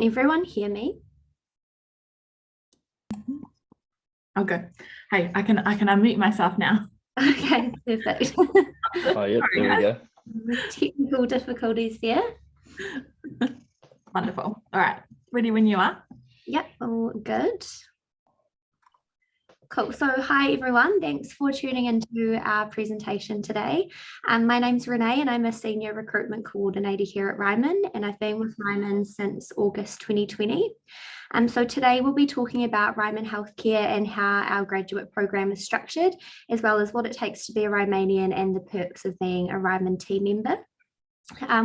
Can everyone hear me? Oh, good. Hey, I can unmute myself now. Okay, perfect. Oh, yep, Sorry, there we guys. go. Technical difficulties there. Wonderful. All right, ready when you are. Yep, all good. Cool. So hi everyone, thanks for tuning into our presentation today. My name's Renee and I'm a Senior Recruitment Coordinator here at Ryman, and I've been with Ryman since August 2020. So today we'll be talking about Ryman Healthcare and how our graduate program is structured, as well as what it takes to be a Rymanian and the perks of being a Ryman team member.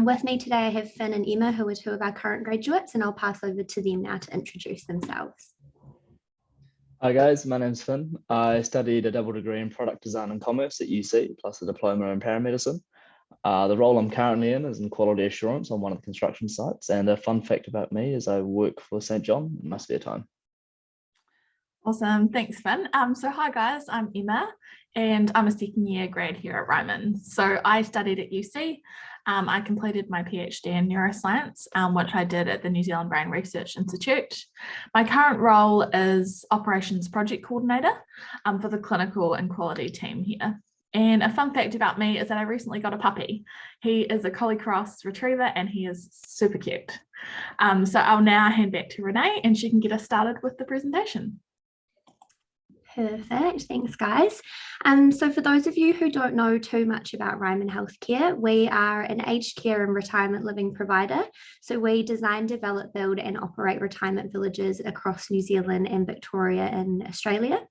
With me today I have Finn and Emma, who are two of our current graduates, and I'll pass over to them now to introduce themselves. Hi guys, my name's Finn. I studied a double degree in product design and commerce at UC, plus a diploma in paramedicine. The role I'm currently in is in quality assurance on one of the construction sites. And a fun fact about me is I work for St. John. It must be a time. Awesome. Thanks, Finn. So hi guys, I'm Emma and I'm a second year grad here at Ryman. So I studied at UC. I completed my PhD in neuroscience, which I did at the New Zealand Brain Research Institute. My current role is operations project coordinator for the clinical and quality team here. And a fun fact about me is that I recently got a puppy. He is a Collie Cross Retriever and he is super cute. So I'll now hand back to Renee and she can get us started with the presentation. Perfect, thanks guys. So for those of you who don't know too much about Ryman Healthcare, we are an aged care and retirement living provider. So we design, develop, build and operate retirement villages across New Zealand and Victoria in Australia.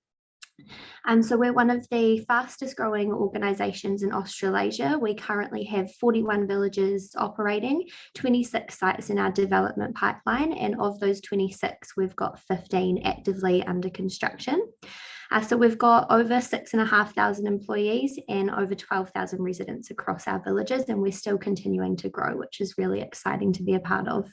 So we're one of the fastest growing organisations in Australasia. We currently have 41 villages operating, 26 sites in our development pipeline, and of those 26, we've got 15 actively under construction. So we've got over 6,500 employees and over 12,000 residents across our villages, and we're still continuing to grow, which is really exciting to be a part of.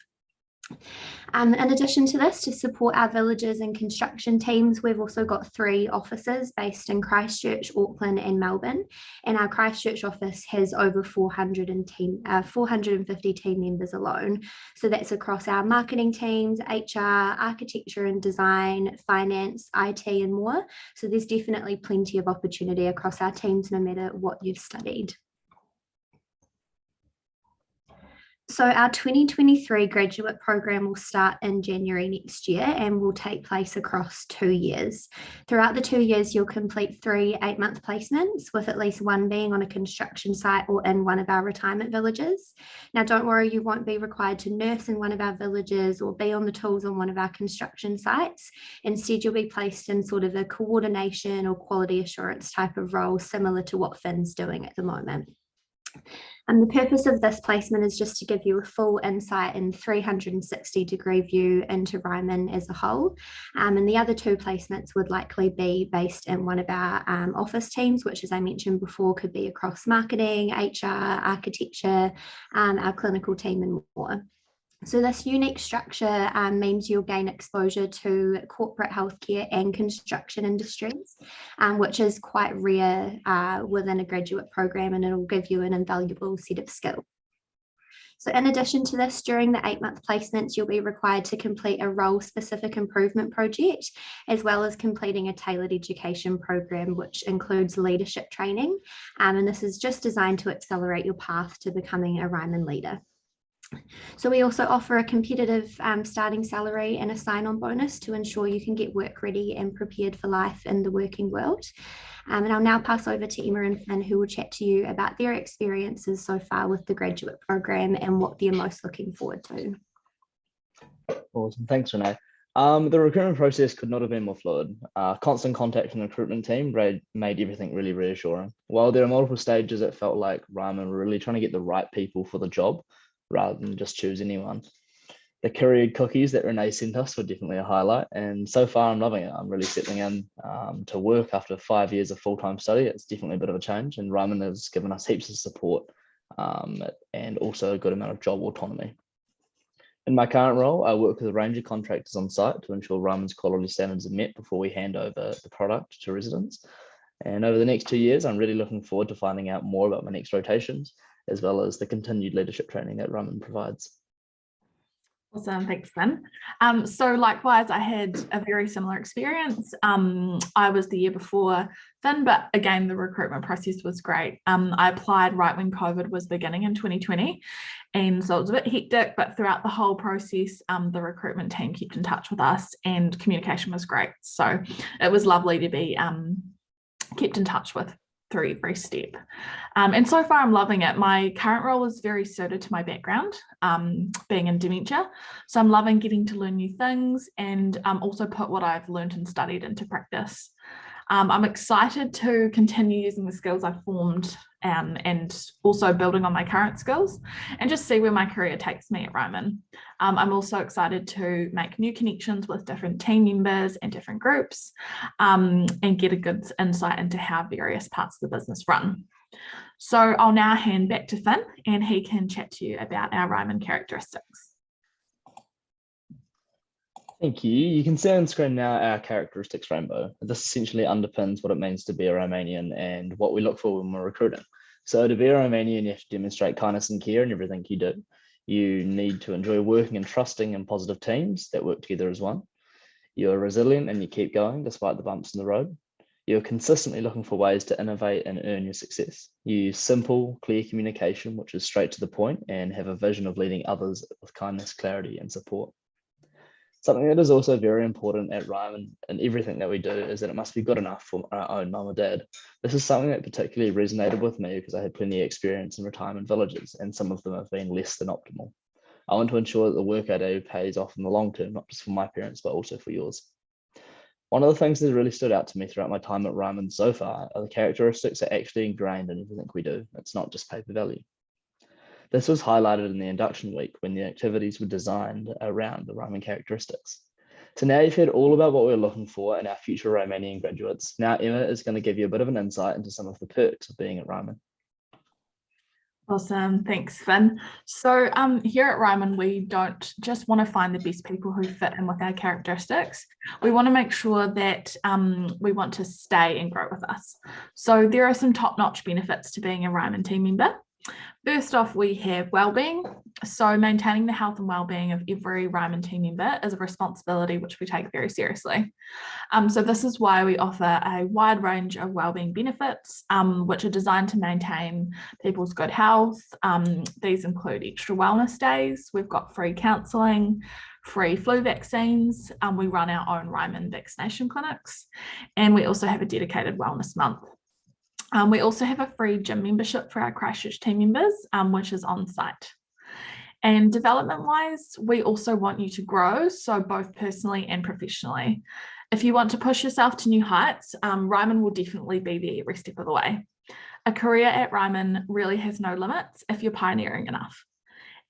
In addition to this, to support our villages and construction teams, we've also got 3 offices based in Christchurch, Auckland and Melbourne. And our Christchurch office has over 450 team members alone. So that's across our marketing teams, HR, architecture and design, finance, IT and more. So there's definitely plenty of opportunity across our teams no matter what you've studied. So our 2023 graduate program will start in January next year and will take place across 2 years. Throughout the 2 years, you'll complete 3 8-month placements, with at least one being on a construction site or in one of our retirement villages. Now, don't worry, you won't be required to nurse in one of our villages or be on the tools on one of our construction sites. Instead, you'll be placed in sort of a coordination or quality assurance type of role, similar to what Finn's doing at the moment. And the purpose of this placement is just to give you a full insight and 360-degree view into Ryman as a whole. And the other 2 placements would likely be based in one of our office teams, which, as I mentioned before, could be across marketing, HR, architecture, our clinical team and more. So this unique structure means you'll gain exposure to corporate healthcare and construction industries, which is quite rare within a graduate program, and it'll give you an invaluable set of skills. So in addition to this, during the 8-month placements, you'll be required to complete a role-specific improvement project, as well as completing a tailored education program, which includes leadership training. And this is just designed to accelerate your path to becoming a Ryman leader. So we also offer a competitive starting salary and a sign-on bonus to ensure you can get work ready and prepared for life in the working world. And I'll now pass over to Emma and Finn, who will chat to you about their experiences so far with the graduate program and what they're most looking forward to. Awesome, thanks Renee. The recruitment process could not have been more fluid. Constant contact from the recruitment team made everything really reassuring. While there are multiple stages, it felt like Ryman were really trying to get the right people for the job, rather than just choose anyone. The couriered cookies that Renee sent us were definitely a highlight, and so far I'm loving it. I'm really settling in to work after 5 years of full-time study. It's definitely a bit of a change, and Ryman has given us heaps of support and also a good amount of job autonomy. In my current role, I work with a range of contractors on site to ensure Ryman's quality standards are met before we hand over the product to residents. And over the next 2 years, I'm really looking forward to finding out more about my next rotations, as well as the continued leadership training that Ryman provides. Awesome, thanks, Finn. So likewise, I had a very similar experience. I was the year before Finn, but again, the recruitment process was great. I applied right when COVID was beginning in 2020, and so it was a bit hectic, but throughout the whole process, the recruitment team kept in touch with us and communication was great. So it was lovely to be kept in touch with through every step. And so far I'm loving it. My current role is very suited to my background, being in dementia. So I'm loving getting to learn new things and also put what I've learned and studied into practice. I'm excited to continue using the skills I've formed and also building on my current skills and just see where my career takes me at Ryman. I'm also excited to make new connections with different team members and different groups and get a good insight into how various parts of the business run. So I'll now hand back to Finn and he can chat to you about our Ryman characteristics. Thank you. You can see on screen now our characteristics rainbow. This essentially underpins what it means to be a Romanian and what we look for when we're recruiting. So to be a Romanian, you have to demonstrate kindness and care in everything you do. You need to enjoy working and trusting in positive teams that work together as one. You're resilient and you keep going despite the bumps in the road. You're consistently looking for ways to innovate and earn your success. You use simple, clear communication, which is straight to the point, and have a vision of leading others with kindness, clarity, and support. Something that is also very important at Ryman and everything that we do is that it must be good enough for our own mum or dad. This is something that particularly resonated with me because I had plenty of experience in retirement villages and some of them have been less than optimal. I want to ensure that the work I do pays off in the long term, not just for my parents, but also for yours. One of the things that really stood out to me throughout my time at Ryman so far are the characteristics that are actually ingrained in everything we do. It's not just paper value. This was highlighted in the induction week when the activities were designed around the Ryman characteristics. So now you've heard all about what we're looking for in our future Romanian graduates. Now Emma is going to give you a bit of an insight into some of the perks of being at Ryman. Awesome, thanks, Finn. So here at Ryman, we don't just want to find the best people who fit in with our characteristics. We want to make sure that we want to stay and grow with us. So there are some top-notch benefits to being a Ryman team member. First off, we have wellbeing. So maintaining the health and wellbeing of every Ryman team member is a responsibility which we take very seriously. So this is why we offer a wide range of wellbeing benefits, which are designed to maintain people's good health. These include extra wellness days. We've got free counselling, free flu vaccines. We run our own Ryman vaccination clinics, and we also have a dedicated wellness month. We also have a free gym membership for our Christchurch team members, which is on site. And development-wise, we also want you to grow, so both personally and professionally. If you want to push yourself to new heights, Ryman will definitely be there every step of the way. A career at Ryman really has no limits if you're pioneering enough.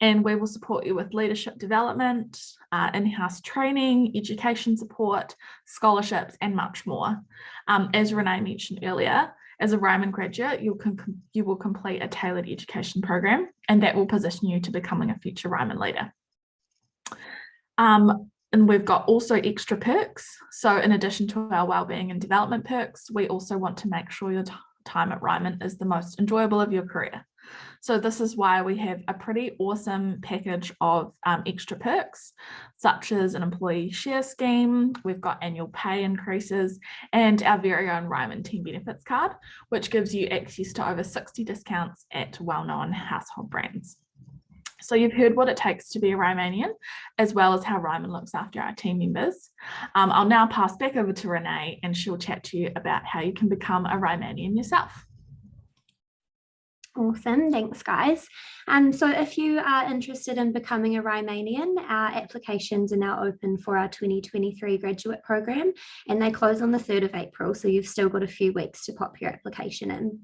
And we will support you with leadership development, in-house training, education support, scholarships, and much more. As Renee mentioned earlier, as a Ryman graduate, you will complete a tailored education program, and that will position you to becoming a future Ryman leader. And we've got also extra perks. So in addition to our wellbeing and development perks, we also want to make sure your time at Ryman is the most enjoyable of your career. So this is why we have a pretty awesome package of extra perks, such as an employee share scheme. We've got annual pay increases and our very own Ryman team benefits card, which gives you access to over 60 discounts at well-known household brands. So you've heard what it takes to be a Rymanian, as well as how Ryman looks after our team members. I'll now pass back over to Renee and she'll chat to you about how you can become a Rymanian yourself. Awesome, thanks guys. So if you are interested in becoming a Rymanian, our applications are now open for our 2023 graduate program and they close on the 3rd of April, so you've still got a few weeks to pop your application in.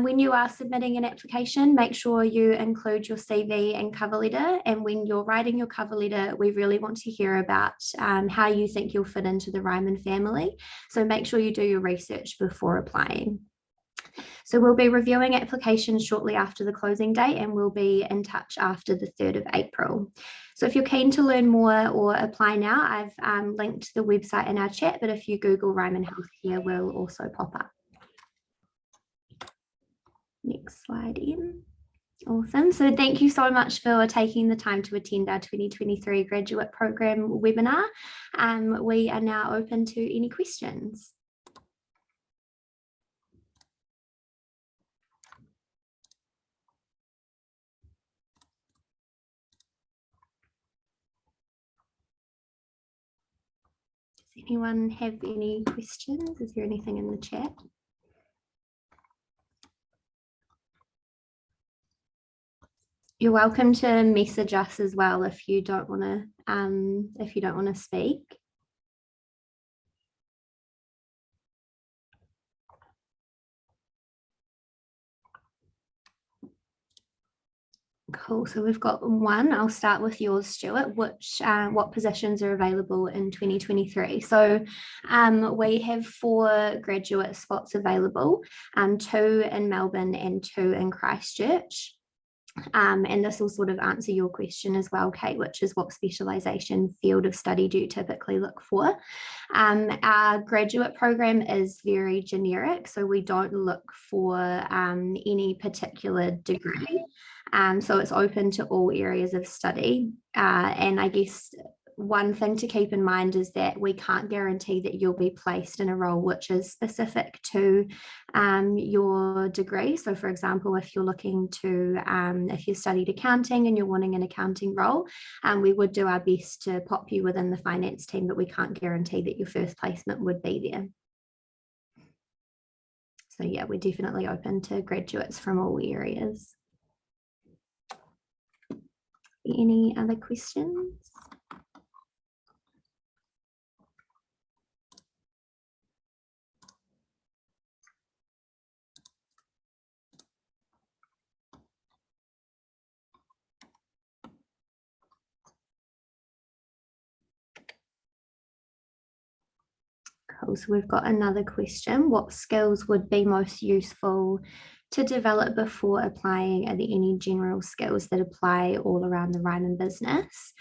When you are submitting an application, make sure you include your CV and cover letter, and when you're writing your cover letter, we really want to hear about how you think you'll fit into the Ryman family, so make sure you do your research before applying. So we'll be reviewing applications shortly after the closing date and we'll be in touch after the 3rd of April. So if you're keen to learn more or apply now, I've linked the website in our chat, but if you Google Ryman Healthcare, will also pop up. Next slide, Ian. Awesome. So thank you so much for taking the time to attend our 2023 graduate program webinar. We are now open to any questions. Does anyone have any questions? Is there anything in the chat? You're welcome to message us as well if you don't want to speak. Cool. So we've got one. I'll start with yours, Stuart. What positions are available in 2023? So we have 4 graduate spots available, 2 in Melbourne and 2 in Christchurch. And this will sort of answer your question as well, Kate, which is what specialisation field of study do you typically look for? Our graduate program is very generic, so we don't look for any particular degree. So it's open to all areas of study. And I guess one thing to keep in mind is that we can't guarantee that you'll be placed in a role which is specific to your degree. So for example, if you're looking to, if you studied accounting and you're wanting an accounting role, we would do our best to pop you within the finance team, but we can't guarantee that your first placement would be there. So yeah, we're definitely open to graduates from all areas. Any other questions? Cool. So we've got another question. What skills would be most useful to develop before applying? Are there any general skills that apply all around the Ryman business?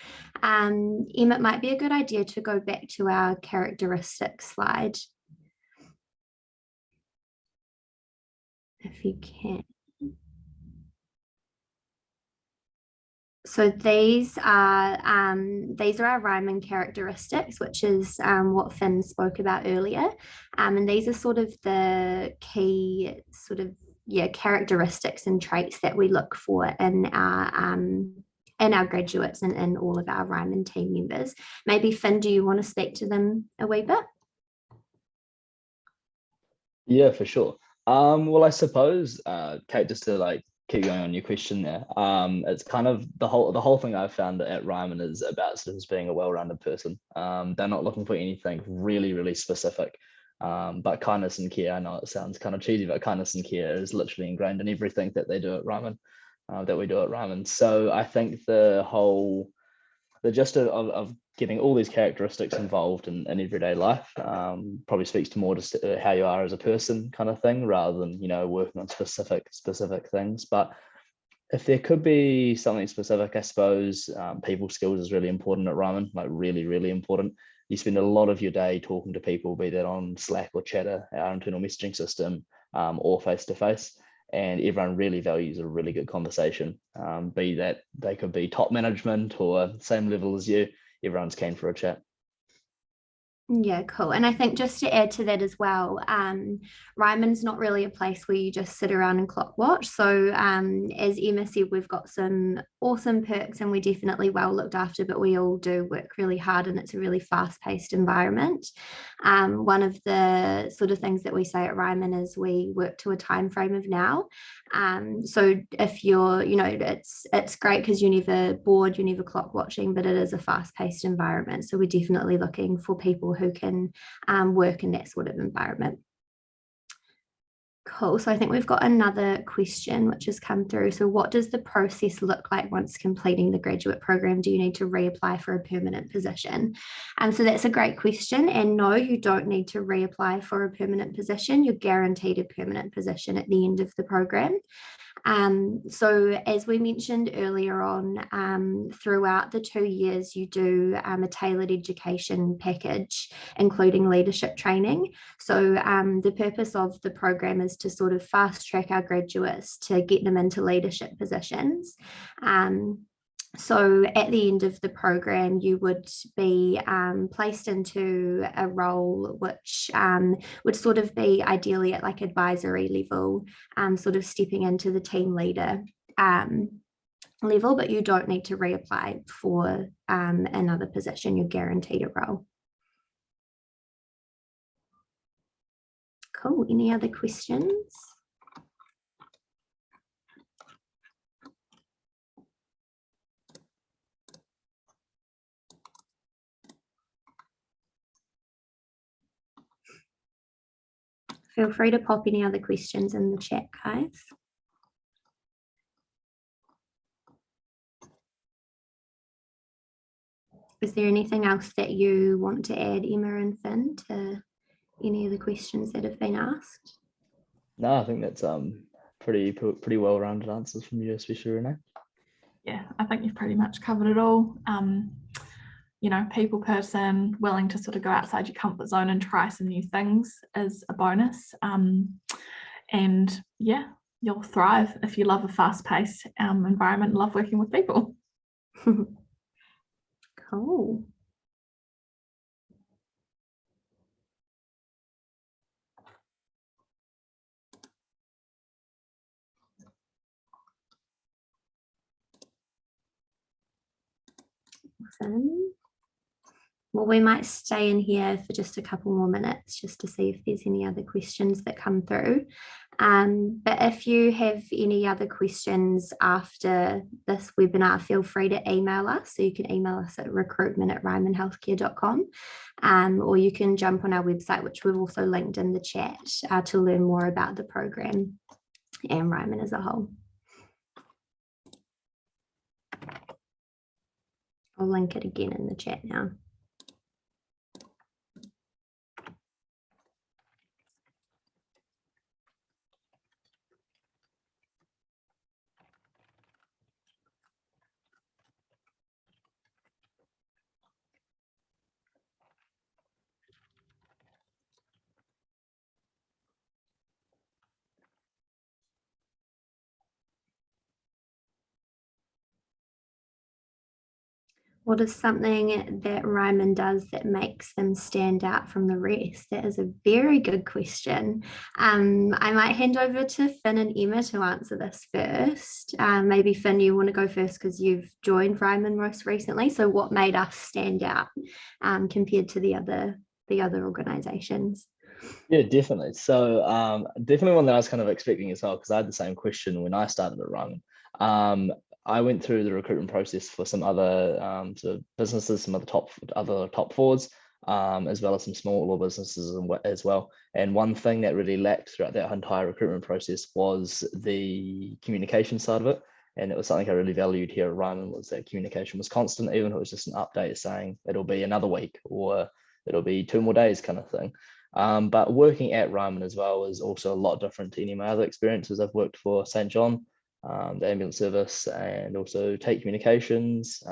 Em, it might be a good idea to go back to our characteristics slide, if you can. So these are our Ryman characteristics, which is what Finn spoke about earlier. And these are sort of the key characteristics and traits that we look for in our graduates and in all of our Ryman team members. Maybe Finn, do you want to speak to them a wee bit? Yeah, for sure. Well, I suppose, Kate, just to keep going on your question there, it's kind of the whole thing I've found at Ryman is about sort of just being a well-rounded person. They're not looking for anything really, really specific. But kindness and care, I know it sounds kind of cheesy, but kindness and care is literally ingrained in everything that they do at Ryman, that we do at Ryman. So I think the gist of getting all these characteristics involved in everyday life probably speaks to more just how you are as a person kind of thing, rather than, you know, working on specific things. But if there could be something specific, I suppose people skills is really important at Ryman, like really, really important. You spend a lot of your day talking to people, be that on Slack or Chatter, our internal messaging system, or face to face. And everyone really values a really good conversation, be that they could be top management or same level as you. Everyone's keen for a chat. Yeah, cool. And I think just to add to that as well, Ryman's not really a place where you just sit around and clock watch. So as Emma said, we've got some awesome perks and we're definitely well looked after, but we all do work really hard and it's a really fast-paced environment. One of the sort of things that we say at Ryman is we work to a time frame of now. So if you're, you know, it's great because you're never bored, you're never clock watching, but it is a fast-paced environment. So we're definitely looking for people who can work in that sort of environment. Cool. So I think we've got another question which has come through. So what does the process look like once completing the graduate program? Do you need to reapply for a permanent position? So that's a great question. And no, you don't need to reapply for a permanent position. You're guaranteed a permanent position at the end of the program. So as we mentioned earlier on, throughout the 2 years, you do a tailored education package, including leadership training. So the purpose of the program is to sort of fast track our graduates to get them into leadership positions. So at the end of the program, you would be placed into a role which would sort of be ideally at like advisory level, sort of stepping into the team leader level, but you don't need to reapply for another position. You're guaranteed a role. Cool. Any other questions? Feel free to pop any other questions in the chat, guys. Is there anything else that you want to add, Emma and Finn, to any of the questions that have been asked? No, I think that's pretty well-rounded answers from you, especially Renee. Yeah, I think you've pretty much covered it all. You know, people person, willing to sort of go outside your comfort zone and try some new things is a bonus. And yeah, you'll thrive if you love a fast-paced environment and love working with people. Cool. Awesome. Well, we might stay in here for just a couple more minutes just to see if there's any other questions that come through. But if you have any other questions after this webinar, feel free to email us. So you can email us at recruitment@rymanhealthcare.com, or you can jump on our website, which we've also linked in the chat, to learn more about the program and Ryman as a whole. I'll link it again in the chat now. What is something that Ryman does that makes them stand out from the rest? That is a very good question. I might hand over to Finn and Emma to answer this first. Maybe Finn, you want to go first because you've joined Ryman most recently. So what made us stand out compared to the other organisations? Yeah, definitely. So definitely one that I was kind of expecting as well, because I had the same question when I started at Ryman. I went through the recruitment process for some other sort of businesses, some other top fours, as well as some smaller businesses as well. And one thing that really lacked throughout that entire recruitment process was the communication side of it. And it was something I really valued here at Ryman, was that communication was constant, even if it was just an update saying it'll be another week or it'll be 2 more days kind of thing. But working at Ryman as well is also a lot different to any of my other experiences. I've worked for St. John, the ambulance service, and also Take Communications,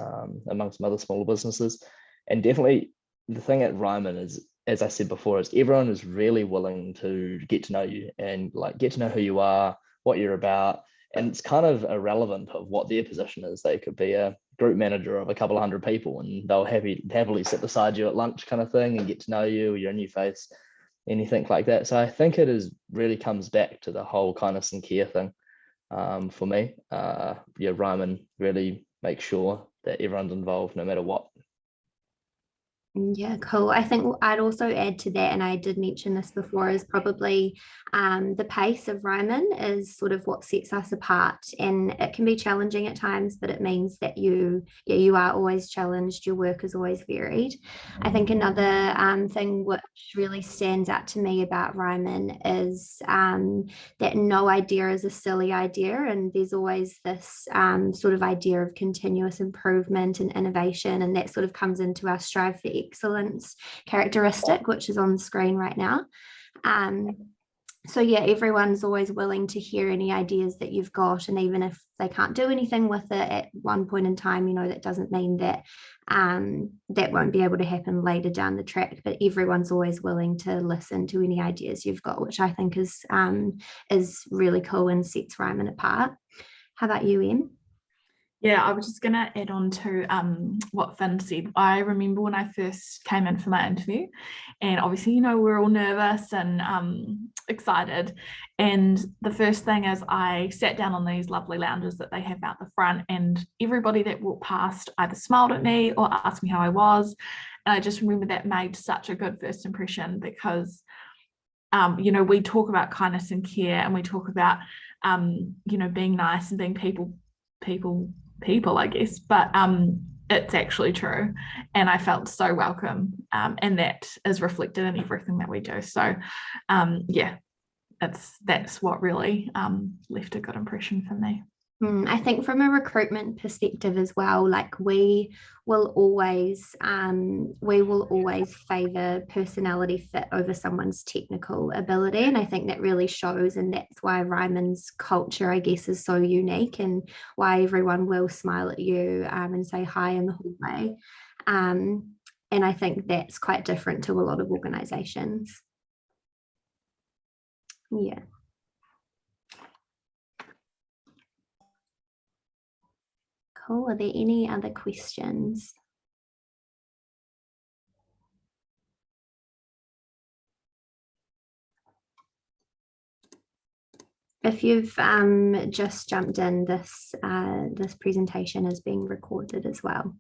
amongst some other smaller businesses. And definitely the thing at Ryman is, as I said before, is everyone is really willing to get to know you and like get to know who you are, what you're about. And it's kind of irrelevant of what their position is. They could be a group manager of a couple of hundred people and they'll happily sit beside you at lunch kind of thing and get to know you, you're a new face, anything like that. So I think it is really comes back to the whole kindness and care thing. For me, yeah, Ryman really makes sure that everyone's involved no matter what. Yeah, cool. I think I'd also add to that, and I did mention this before, is probably the pace of Ryman is sort of what sets us apart, and it can be challenging at times, but it means that you are always challenged. Your work is always varied. I think another thing which really stands out to me about Ryman is that no idea is a silly idea, and there's always this sort of idea of continuous improvement and innovation, and that sort of comes into our strive for excellence characteristic, which is on the screen right now. So yeah, everyone's always willing to hear any ideas that you've got, and even if they can't do anything with it at one point in time, that doesn't mean that that won't be able to happen later down the track. But everyone's always willing to listen to any ideas you've got, which I think is really cool and sets Ryman apart. How about you, Em? Yeah, I was just going to add on to what Finn said. I remember when I first came in for my interview, and obviously, we're all nervous and excited. And the first thing is I sat down on these lovely lounges that they have out the front, and everybody that walked past either smiled at me or asked me how I was. And I just remember that made such a good first impression because, we talk about kindness and care, and we talk about, being nice and being people, I guess, but it's actually true. And I felt so welcome. And that is reflected in everything that we do. So yeah, that's what really left a good impression for me. I think from a recruitment perspective as well, like we will always favor personality fit over someone's technical ability. And I think that really shows, and that's why Ryman's culture, I guess, is so unique, and why everyone will smile at you and say hi in the hallway. And I think that's quite different to a lot of organizations. Yeah. Cool. Are there any other questions? If you've just jumped in, this presentation is being recorded as well.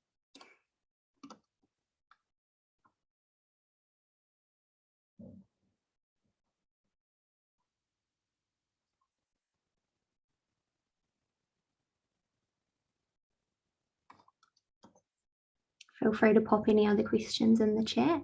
Feel free to pop any other questions in the chat.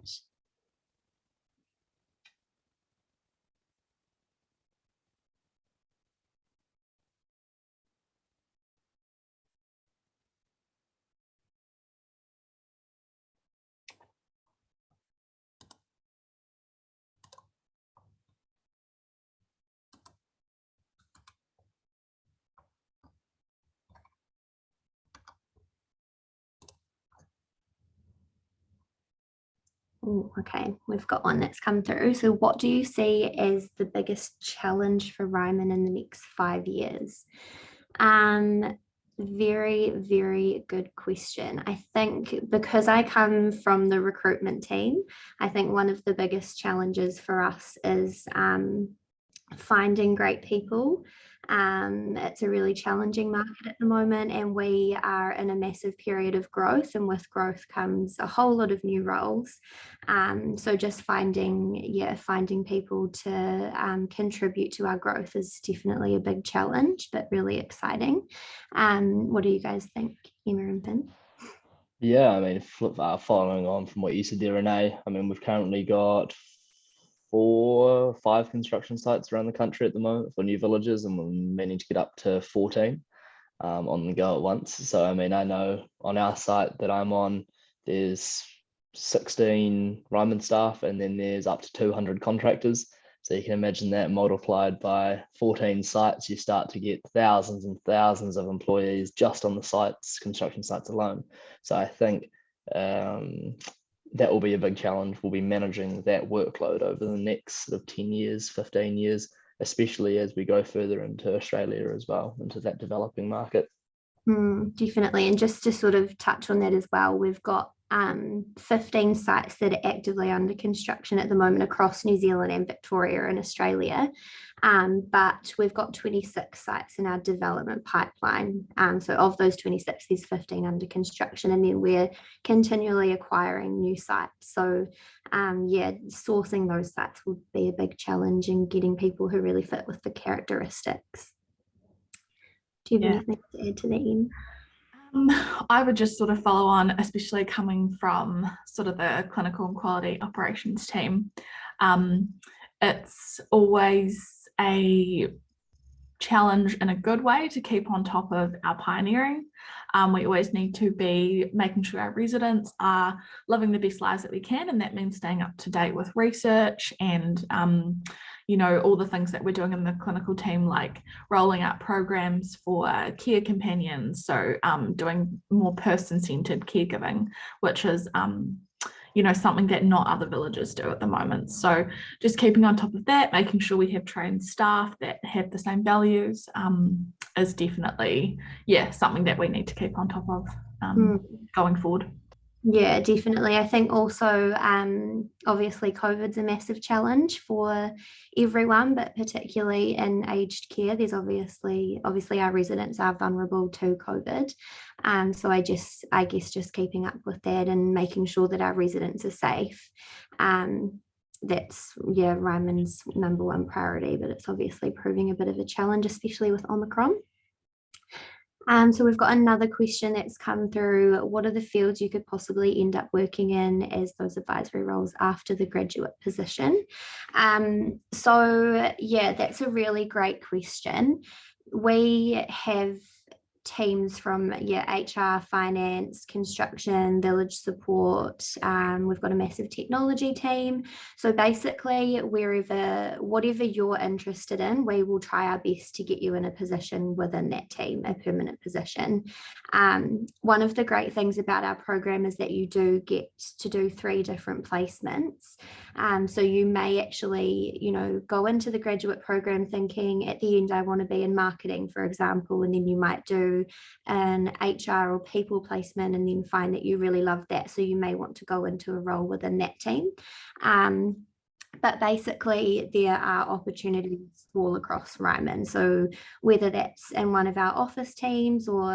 Oh, okay, we've got one that's come through. So what do you see as the biggest challenge for Ryman in the next 5 years? Very, very good question. I think because I come from the recruitment team, I think one of the biggest challenges for us is finding great people. It's a really challenging market at the moment, and we are in a massive period of growth, and with growth comes a whole lot of new roles. So just finding people to contribute to our growth is definitely a big challenge, but really exciting. What do you guys think, Emma and Pin? Yeah, I mean, following on from what you said there, Renee, I mean, we've currently got 4 or 5 construction sites around the country at the moment for new villages, and we're meaning to get up to 14 on the go at once. So, I mean, I know on our site that I'm on, there's 16 Ryman staff, and then there's up to 200 contractors. So you can imagine that multiplied by 14 sites, you start to get thousands and thousands of employees just on the sites, construction sites alone. So I think that will be a big challenge. We'll be managing that workload over the next sort of 10 years, 15 years, especially as we go further into Australia as well, into that developing market. Definitely. And just to sort of touch on that as well, we've got 15 sites that are actively under construction at the moment across New Zealand and Victoria and Australia. But we've got 26 sites in our development pipeline. So of those 26, there's 15 under construction, and then we're continually acquiring new sites. So sourcing those sites will be a big challenge, and getting people who really fit with the characteristics. Do you have anything to add to that, Ian? I would just sort of follow on, especially coming from sort of the clinical and quality operations team. It's always a challenge in a good way to keep on top of our pioneering. We always need to be making sure our residents are living the best lives that we can, and that means staying up to date with research and all the things that we're doing in the clinical team, like rolling out programs for care companions, so doing more person-centered caregiving, which is something that not other villages do at the moment. So just keeping on top of that, making sure we have trained staff that have the same values is definitely, something that we need to keep on top of going forward. Yeah, definitely. I think also, obviously, COVID's a massive challenge for everyone, but particularly in aged care. There's obviously our residents are vulnerable to COVID. So I guess just keeping up with that and making sure that our residents are safe. That's Ryman's number one priority, but it's obviously proving a bit of a challenge, especially with Omicron. So we've got another question that's come through. What are the fields you could possibly end up working in as those advisory roles after the graduate position? That's a really great question. We have teams from HR, finance, construction, village support. We've got a massive technology team. So basically, whatever you're interested in, we will try our best to get you in a position within that team, a permanent position. One of the great things about our program is that you do get to do 3 different placements. So you may actually, go into the graduate program thinking at the end, I want to be in marketing, for example, and then you might do an HR or people placement and then find that you really love that. So you may want to go into a role within that team. But basically, there are opportunities all across Ryman. So whether that's in one of our office teams or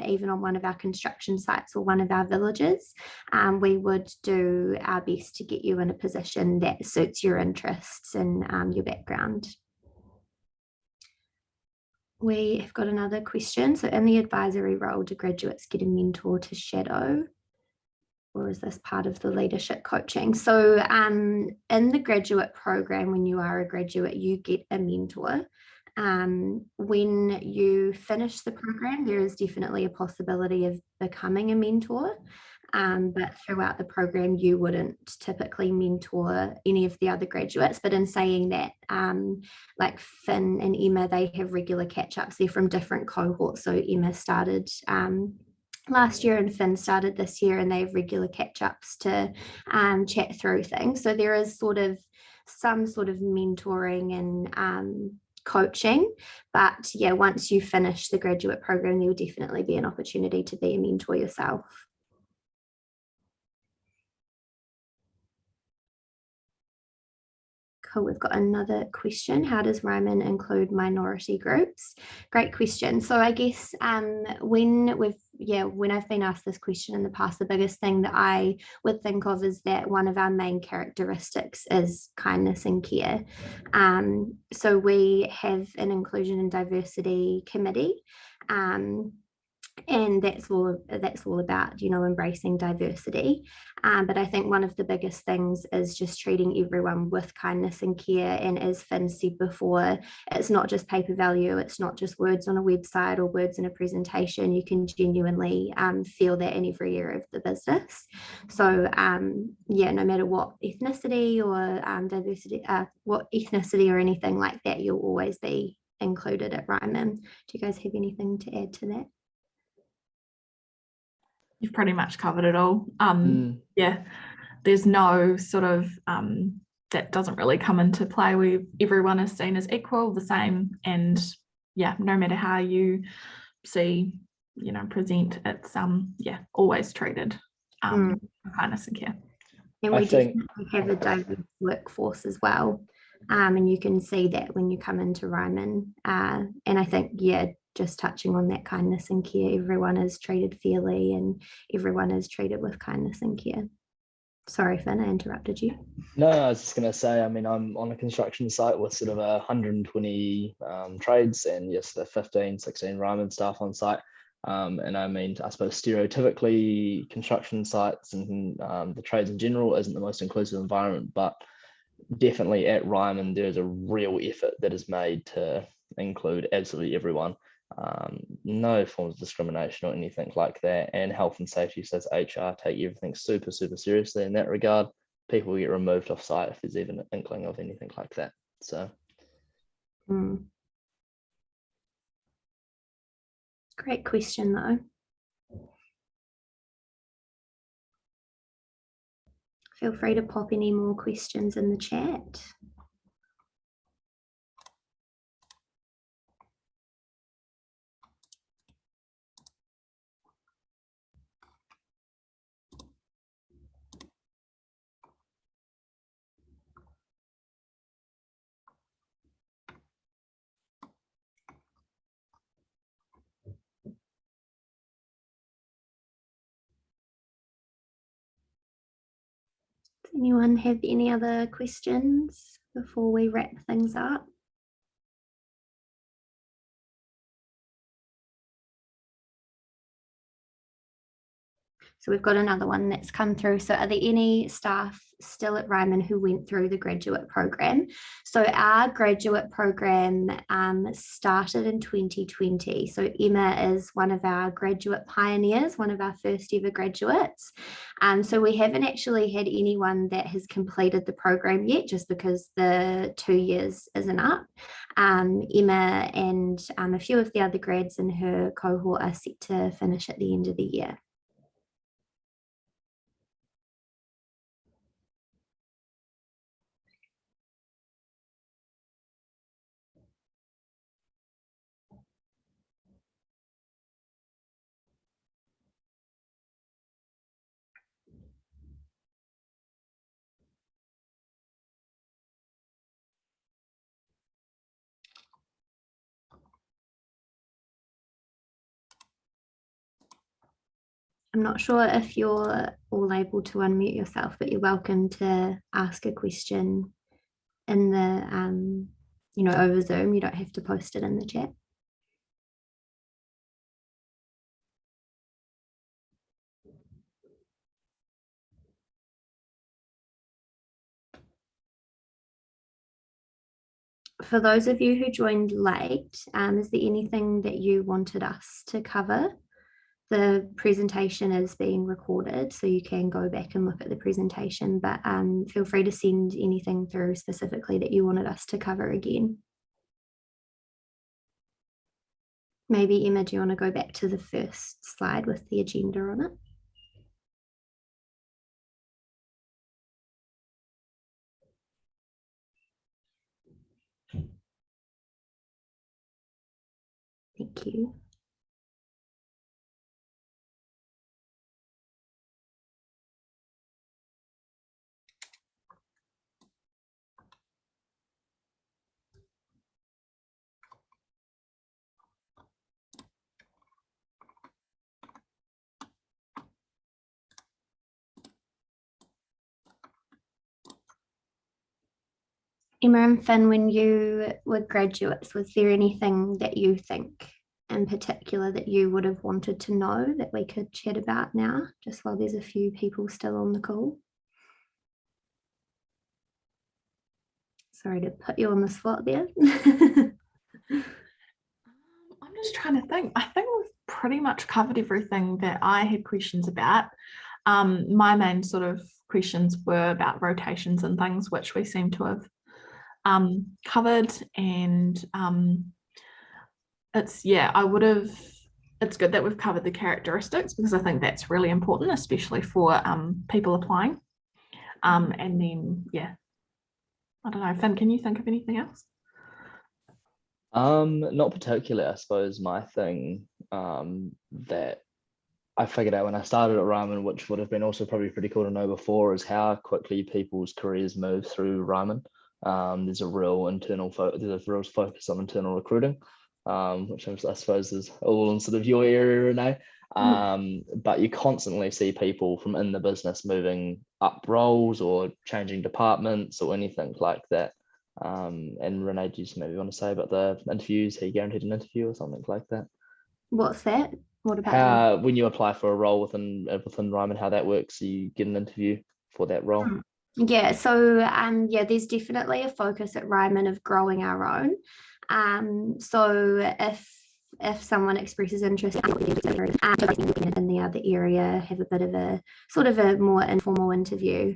even on one of our construction sites or one of our villages, we would do our best to get you in a position that suits your interests and your background. We have got another question. So in the advisory role, do graduates get a mentor to shadow? Or is this part of the leadership coaching? So in the graduate program, when you are a graduate, you get a mentor. When you finish the program, there is definitely a possibility of becoming a mentor. But throughout the program, you wouldn't typically mentor any of the other graduates. But in saying that, like Finn and Emma, they have regular catch-ups. They're from different cohorts. So Emma started last year and Finn started this year, and they have regular catch-ups to chat through things. So there is some sort of mentoring and coaching, but once you finish the graduate program, there will definitely be an opportunity to be a mentor yourself. Cool. We've got another question. How does Ryman include minority groups? Great question. So I guess when I've been asked this question in the past, the biggest thing that I would think of is that one of our main characteristics is kindness and care. So we have an inclusion and diversity committee. And that's all about, embracing diversity. But I think one of the biggest things is just treating everyone with kindness and care. And as Finn said before, it's not just paper value. It's not just words on a website or words in a presentation. You can genuinely feel that in every area of the business. So no matter what ethnicity or diversity, what ethnicity or anything like that, you'll always be included at Ryman. Do you guys have anything to add to that? You've pretty much covered it all. There's no sort of that doesn't really come into play where everyone is seen as equal, the same, and no matter how you present, it's always treated with kindness and care. And we definitely have a diverse workforce as well, and you can see that when you come into Ryman. And I think just touching on that kindness and care, everyone is treated fairly and everyone is treated with kindness and care. Sorry, Finn, I interrupted you. No, I was just going to say, I'm on a construction site with sort of 120 trades and the 15, 16 Ryman staff on site. And I suppose stereotypically construction sites and the trades in general isn't the most inclusive environment, but definitely at Ryman, there's a real effort that is made to include absolutely everyone. no forms of discrimination or anything like that. And health and safety says HR take everything super, super seriously in that regard. People get removed off site if there's even an inkling of anything like that. So. Great question though. Feel free to pop any more questions in the chat. Does anyone have any other questions before we wrap things up? So we've got another one that's come through. So are there any staff still at Ryman who went through the graduate program? So our graduate program started in 2020. So Emma is one of our graduate pioneers, one of our first ever graduates. So we haven't actually had anyone that has completed the program yet, just because the 2 years isn't up. Emma and a few of the other grads in her cohort are set to finish at the end of the year. I'm not sure if you're all able to unmute yourself, but you're welcome to ask a question in the, over Zoom. You don't have to post it in the chat. For those of you who joined late, is there anything that you wanted us to cover? The presentation is being recorded, so you can go back and look at the presentation, but feel free to send anything through specifically that you wanted us to cover again. Maybe Emma, do you want to go back to the first slide with the agenda on it? Thank you. Emma and Finn, when you were graduates, was there anything that you think in particular that you would have wanted to know that we could chat about now, just while there's a few people still on the call? Sorry to put you on the spot there. I'm just trying to think. I think we've pretty much covered everything that I had questions about. My main sort of questions were about rotations and things, which we seem to have covered, and it's good that we've covered the characteristics, because I think that's really important, especially for people applying. And then I don't know, Finn, can you think of anything else? Not particularly. I suppose my thing that I figured out when I started at Ryman, which would have been also probably pretty cool to know before, is how quickly people's careers move through Ryman. There's a real focus on internal recruiting, which I suppose is all in sort of your area, Renee. But you constantly see people from in the business moving up roles or changing departments or anything like that. And Renee, do you maybe want to say about the interviews? Are you guaranteed an interview or something like that? What's that? What about how when you apply for a role within Ryman, how that works? So you get an interview for that role? Yeah, so there's definitely a focus at Ryman of growing our own. So if if someone expresses interest in the other area, have a bit of a sort of a more informal interview.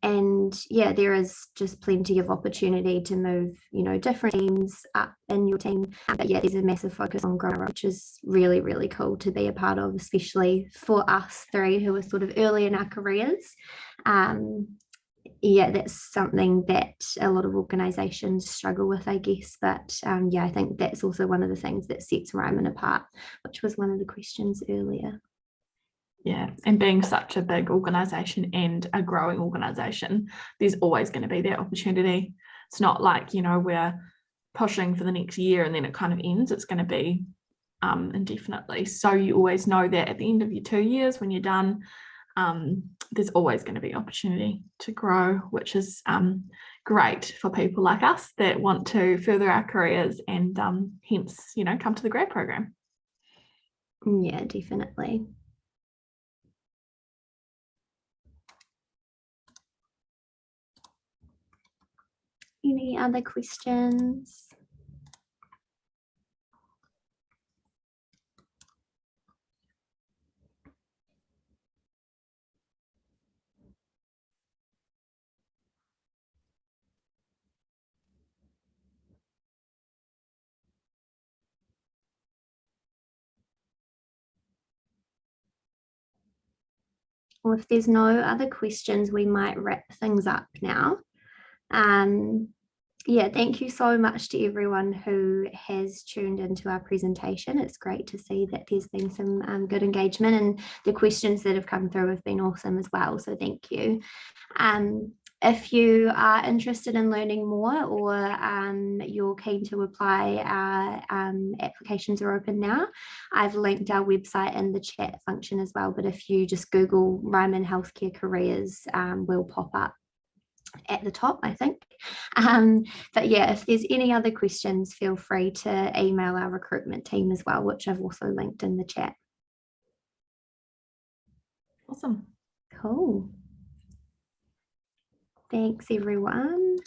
And yeah, there is just plenty of opportunity to move, different teams up in your team. But yeah, there's a massive focus on growth, which is really, really cool to be a part of, especially for us three who are sort of early in our careers. Yeah, that's something that a lot of organisations struggle with, I guess. But yeah, I think that's also one of the things that sets Ryman apart, which was one of the questions earlier. Yeah, and being such a big organisation and a growing organisation, there's always going to be that opportunity. It's not like, we're pushing for the next year and then it kind of ends. It's going to be indefinitely. So you always know that at the end of your 2 years, when you're done, there's always going to be opportunity to grow, which is great for people like us that want to further our careers and hence, come to the grad program. Yeah, definitely. Any other questions? Well, if there's no other questions, we might wrap things up now. Yeah, thank you so much to everyone who has tuned into our presentation. It's great to see that there's been some good engagement, and the questions that have come through have been awesome as well. So thank you. If you are interested in learning more, or you're keen to apply, our applications are open now. I've linked our website in the chat function as well, but if you just Google Ryman Healthcare Careers, will pop up at the top, I think. But yeah, if there's any other questions, feel free to email our recruitment team as well, which I've also linked in the chat. Awesome. Cool. Thanks, everyone.